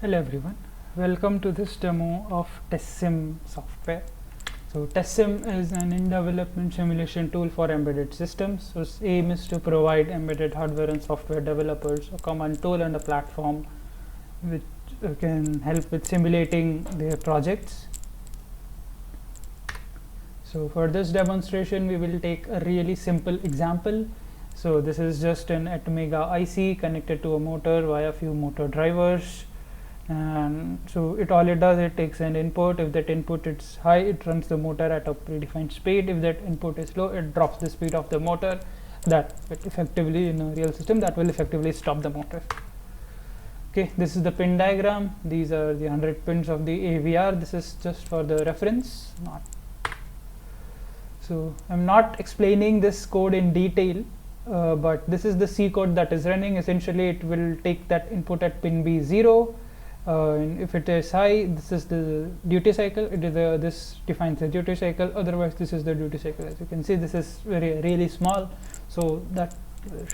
Hello everyone, welcome to this demo of TestSim software. So TestSim is an in-development simulation tool for embedded systems. So its aim is to provide embedded hardware and software developers a common tool and a platform which can help with simulating their projects. So for this demonstration we will take a really simple example. So this is just an Atmega IC connected to a motor via few motor drivers. And so it does, it takes an input. If that input is high, it runs the motor at a predefined speed. If that input is low, it drops the speed of the motor. That will effectively, in a real system, that will effectively stop the motor. Okay, this is the pin diagram. These are the 100 pins of the AVR. This is just for the reference. So I'm not explaining this code in detail, but this is the C code that is running. Essentially, it will take that input at pin B0. And if it is high, this is the duty cycle. This defines the duty cycle. Otherwise, this is the duty cycle. As you can see, this is really small, so that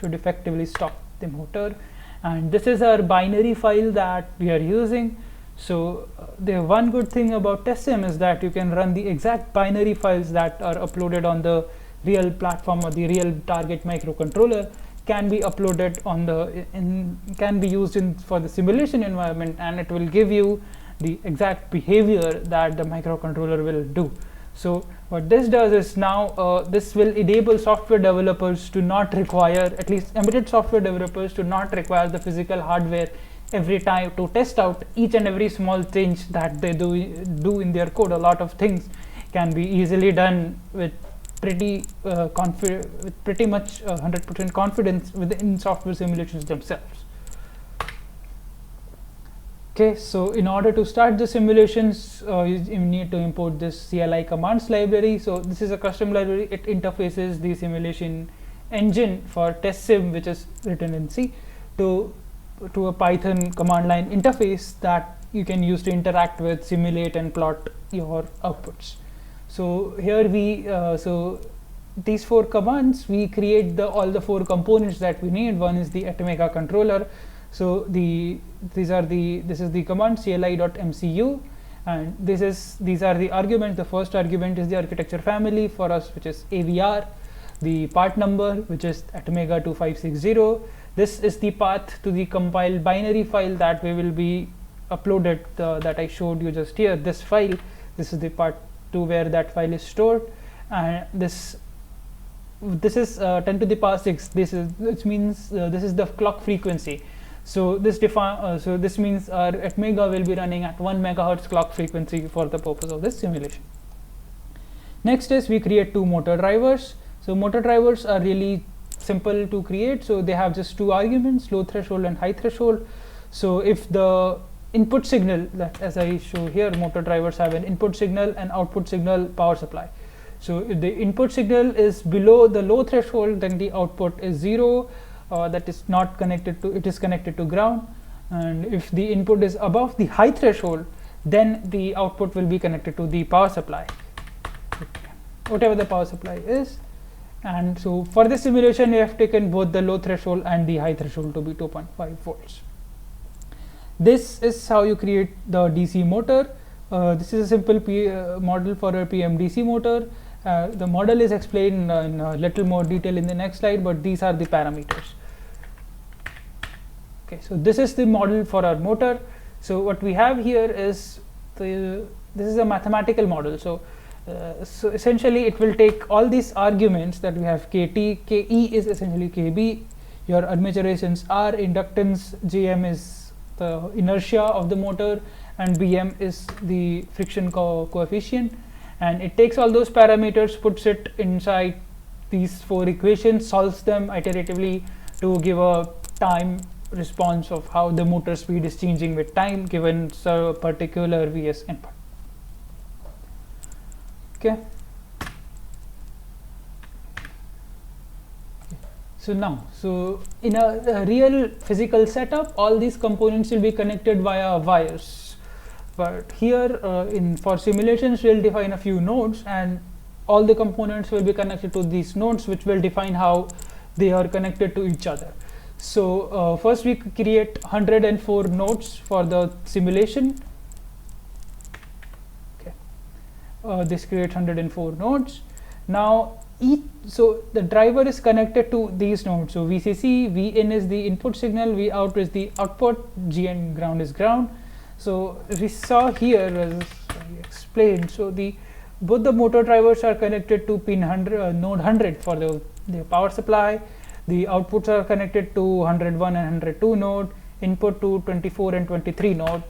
should effectively stop the motor. And this is our binary file that we are using. So the one good thing about TestSim is that you can run the exact binary files that are uploaded on the real platform or the real target microcontroller. Can be uploaded on can be used for the simulation environment, and it will give you the exact behavior that the microcontroller will do. So what this does is now this will enable software developers to not require, at least embedded software developers, to not require the physical hardware every time to test out each and every small change that they do in their code. A lot of things can be easily done with pretty much 100% confidence within software simulations themselves. Okay, so in order to start the simulations, you need to import this CLI commands library. So this is a custom library. It interfaces the simulation engine for TestSim, which is written in C, to a Python command line interface that you can use to interact with, simulate, and plot your outputs. So here so these 4 commands, we create all the 4 components that we need. One is the Atmega controller. So this is the command cli.mcu, and these are the arguments. The first argument is the architecture family for us, which is AVR. The part number, which is Atmega 2560. This is the path to the compiled binary file that we will be uploaded, that I showed you just here. This file, this is the part to where that file is stored, and this is 10 to the power 6. Which means this is the clock frequency. So this means our Atmega will be running at 1 megahertz clock frequency for the purpose of this simulation. Next is we create 2 motor drivers. So motor drivers are really simple to create. So they have just 2 arguments, low threshold and high threshold. So if the input signal, that as I show here, motor drivers have an input signal and output signal power supply. So if the input signal is below the low threshold, then the output is 0. That is not connected to, it is connected to ground. And if the input is above the high threshold, then the output will be connected to the power supply, whatever the power supply is. And so for this simulation, we have taken both the low threshold and the high threshold to be 2.5 volts. This is how you create the DC motor. This is a simple model for a PMDC motor. The model is explained in a little more detail in the next slide, but these are the parameters. Okay, so this is the model for our motor. So what we have here is this is a mathematical model. So essentially it will take all these arguments that we have. KT, KE is essentially KB. Your armature resistance R, inductance JM is the inertia of the motor, and BM is the friction coefficient. And it takes all those parameters, puts it inside these 4 equations, solves them iteratively to give a time response of how the motor speed is changing with time given a particular Vs input. Okay. So now, in a real physical setup, all these components will be connected via wires. But here for simulations, we'll define a few nodes, and all the components will be connected to these nodes, which will define how they are connected to each other. So first we create 104 nodes for the simulation. Okay, this creates 104 nodes. Now so the driver is connected to these nodes. So VCC, Vin is the input signal, Vout is the output, GN ground is ground. So we saw here, as I explained, so both the motor drivers are connected to pin 100, node 100 for the power supply. The outputs are connected to 101 and 102 node, input to 24 and 23 node.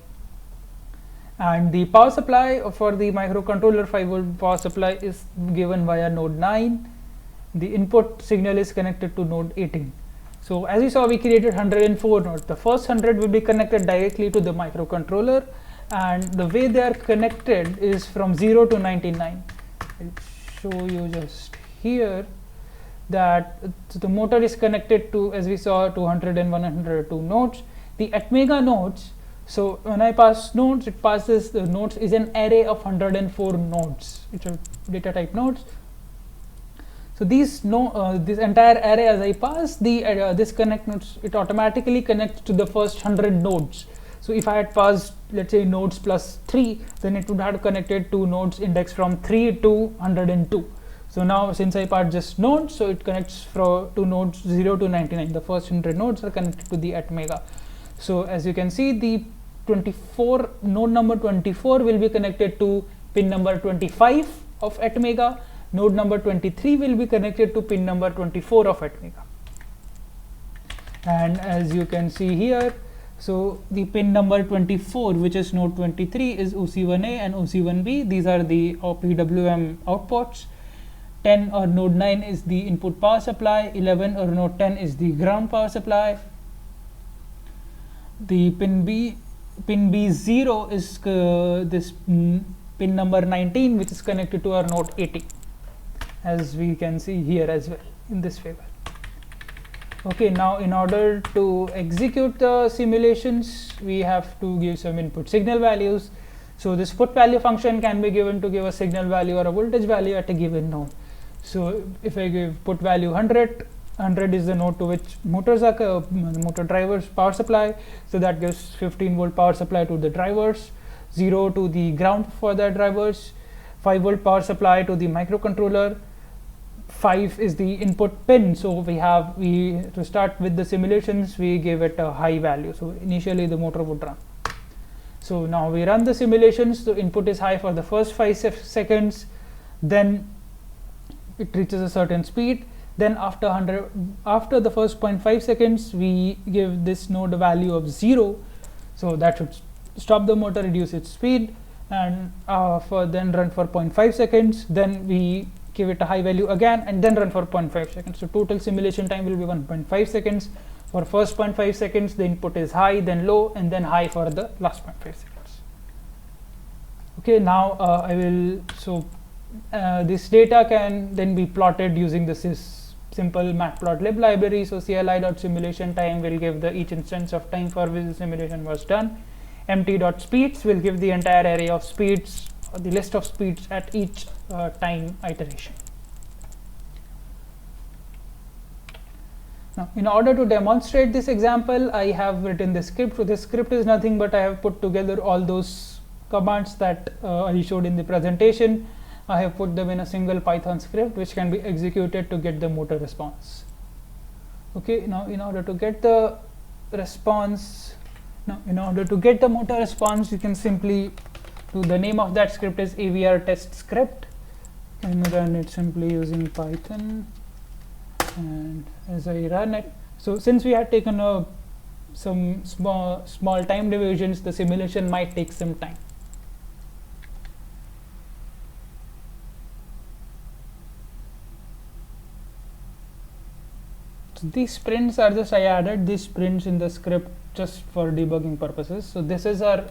And the power supply for the microcontroller 5V power supply is given via node 9. The input signal is connected to node 18. So as you saw, we created 104 nodes. The first 100 will be connected directly to the microcontroller, and the way they are connected is from 0 to 99. I'll show you just here that the motor is connected to, as we saw, 201 and 102 nodes. The Atmega nodes, so when I pass nodes, it passes the nodes is an array of 104 nodes, which are data type nodes. So these this entire array, as I pass this connect nodes, it automatically connects to the first 100 nodes. So if I had passed, let's say, nodes plus 3, then it would have connected to nodes indexed from 3 to 102. So now, since I passed just nodes, so it connects to nodes 0 to 99. The first 100 nodes are connected to the Atmega. So as you can see, the node number 24 will be connected to pin number 25 of Atmega. Node number 23 will be connected to pin number 24 of Atmega. And as you can see here, so the pin number 24, which is node 23, is OC1A and OC1B. These are the PWM outputs. 10 or node 9 is the input power supply. 11 or node 10 is the ground power supply. The pin B0 is this pin number 19, which is connected to our node 80, as we can see here as well in this figure. Okay, now in order to execute the simulations, we have to give some input signal values. So this put value function can be given to give a signal value or a voltage value at a given node. So if I give put value 100, 100 is the node to which motor drivers power supply, so that gives 15V power supply to the drivers, 0 to the ground for the drivers, 5V power supply to the microcontroller, 5 is the input pin. So to start with the simulations, we give it a high value, so initially the motor would run. So now we run the simulations. The input is high for the first 5 seconds, then it reaches a certain speed. Then after the first 0.5 seconds, we give this node a value of 0, so that should stop the motor, reduce its speed, and then run for 0.5 seconds. Then we give it a high value again, and then run for 0.5 seconds. So total simulation time will be 1.5 seconds. For first 0.5 seconds, the input is high, then low, and then high for the last 0.5 seconds. Okay, now this data can then be plotted using this simple matplotlib library. So CLI.simulation time will give each instance of time for which the simulation was done. Empty.speeds will give the entire array of speeds, or the list of speeds at each time iteration. Now, in order to demonstrate this example, I have written the script. So this script is nothing but I have put together all those commands that I showed in the presentation. I have put them in a single Python script which can be executed to get the motor response. Okay, now in order to get the motor response, you can simply do the name of that script is avr test script, and run it simply using Python. And as I run it, so since we had taken some small time divisions, the simulation might take some time. These sprints are just, I added these sprints in the script just for debugging purposes. So this is our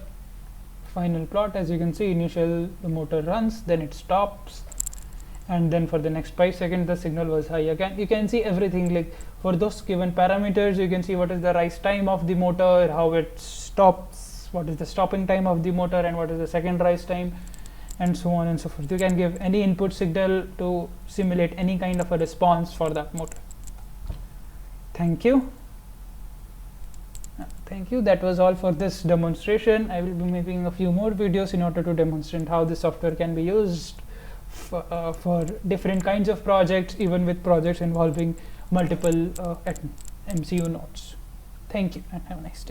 final plot. As you can see, the motor runs, then it stops, and then for the next 5 seconds the signal was high again. You can see everything, like for those given parameters, you can see what is the rise time of the motor, how it stops, what is the stopping time of the motor, and what is the second rise time, and so on and so forth. You can give any input signal to simulate any kind of a response for that motor. Thank you. Thank you. That was all for this demonstration. I will be making a few more videos in order to demonstrate how this software can be used for different kinds of projects, even with projects involving multiple MCU nodes. Thank you and have a nice day.